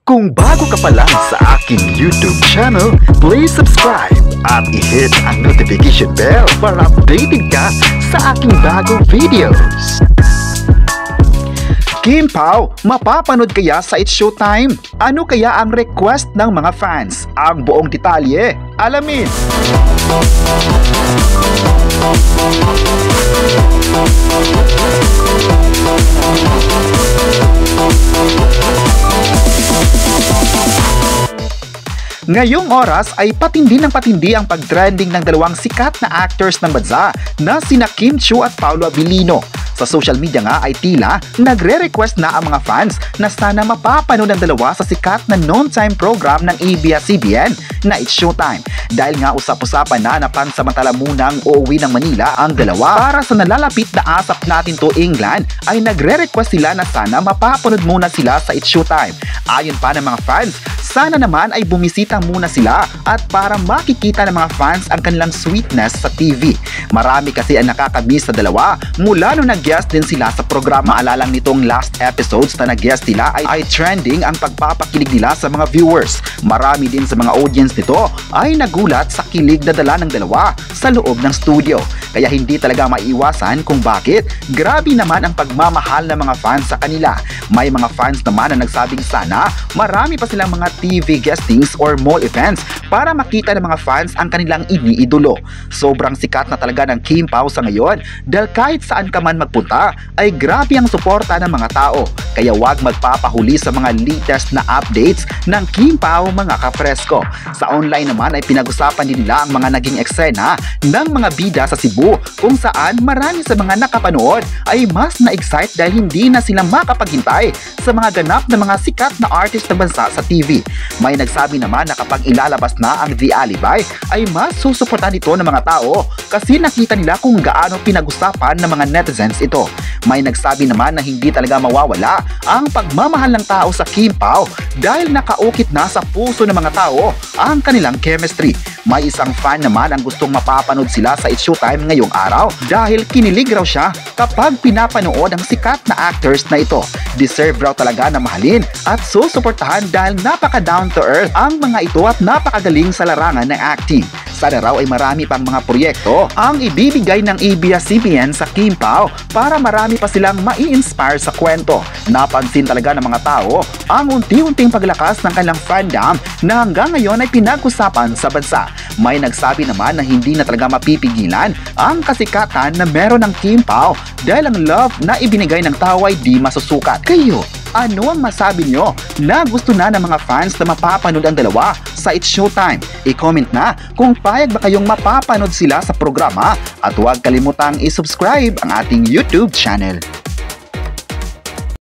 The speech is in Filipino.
Kung bago ka pa lang sa aking YouTube channel, please subscribe at i-hit ang notification bell para updated ka sa aking bagong videos. Kim Pao, mapapanood kaya sa It's Showtime? Ano kaya ang request ng mga fans? Ang buong detalye, alamin! Ngayong oras ay patindi ng patindi ang pag-trending ng dalawang sikat na actors ng bansa na sina Kim Chiu at Paolo Abilino. Sa social media nga ay tila nagre-request na ang mga fans na sana mapapanood ng dalawa sa sikat na noontime program ng ABS-CBN na It's Showtime. Dahil nga usap-usapan na pansamantala munang uuwi ng Manila ang dalawa para sa nalalapit na asap natin to England, ay nagre-request sila na sana mapapanood muna sila sa It's Showtime. Ayon pa ng mga fans, sana naman ay bumisita muna sila at para makikita ng mga fans ang kanilang sweetness sa TV. Marami kasi ang nakakamiss sa dalawa mula nung nag-guest din sila sa programa. Alalang nitong last episodes na nag-guest nila ay trending ang pagpapakilig nila sa mga viewers. Marami din sa mga audience nito ay nagulat sa kilig na dala ng dalawa sa loob ng studio. Kaya hindi talaga maiiwasan kung bakit grabe naman ang pagmamahal ng mga fans sa kanila. May mga fans naman na nagsabing sana marami pa silang mga TV guestings or mall events para makita ng mga fans ang kanilang iniidolo. Sobrang sikat na talaga ng Kim Pao sa ngayon dahil kahit saan ka man magpunta ay grabe ang suporta ng mga tao. Kaya wag magpapahuli sa mga latest na updates ng Kim Pao mga kapresko. Sa online naman ay pinag-usapan din nila ang mga naging eksena ng mga bida sa Cebu kung saan marami sa mga nakapanood ay mas na-excite dahil hindi na sila makapaghintay sa mga ganap na mga sikat na artist ng bansa sa TV. May nagsabi naman na kapag ilalabas na ang The Alibi ay mas susuportan ito ng mga tao kasi nakita nila kung gaano pinag-usapan ng mga netizens ito. May nagsabi naman na hindi talaga mawawala ang pagmamahal ng tao sa Kim Pao dahil nakaukit na sa puso ng mga tao ang kanilang chemistry. May isang fan naman ang gustong mapapanood sila sa It's Showtime ngayong araw dahil kinilig raw siya kapag pinapanood ang sikat na actors na ito. Deserve raw talaga na mahalin at susuportahan dahil napaka down to earth ang mga ito at napakagaling sa larangan ng acting. Sana raw ay marami pang mga proyekto ang ibibigay ng ABS-CBN sa Kim Pao para marami pa silang mai-inspire sa kwento. Napansin talaga ng mga tao ang unti-unting paglakas ng kanilang fandom na hanggang ngayon ay pinag-usapan sa bansa. May nagsabi naman na hindi na talaga mapipigilan ang kasikatan na meron ng Kim Pao dahil ang love na ibinigay ng tao ay di masusukat. Kayo, ano ang masabi nyo na gusto na ng mga fans na mapapanood ang dalawa sa It's Showtime? I-comment na kung payag ba kayong mapapanood sila sa programa at huwag kalimutang i-subscribe ang ating YouTube channel.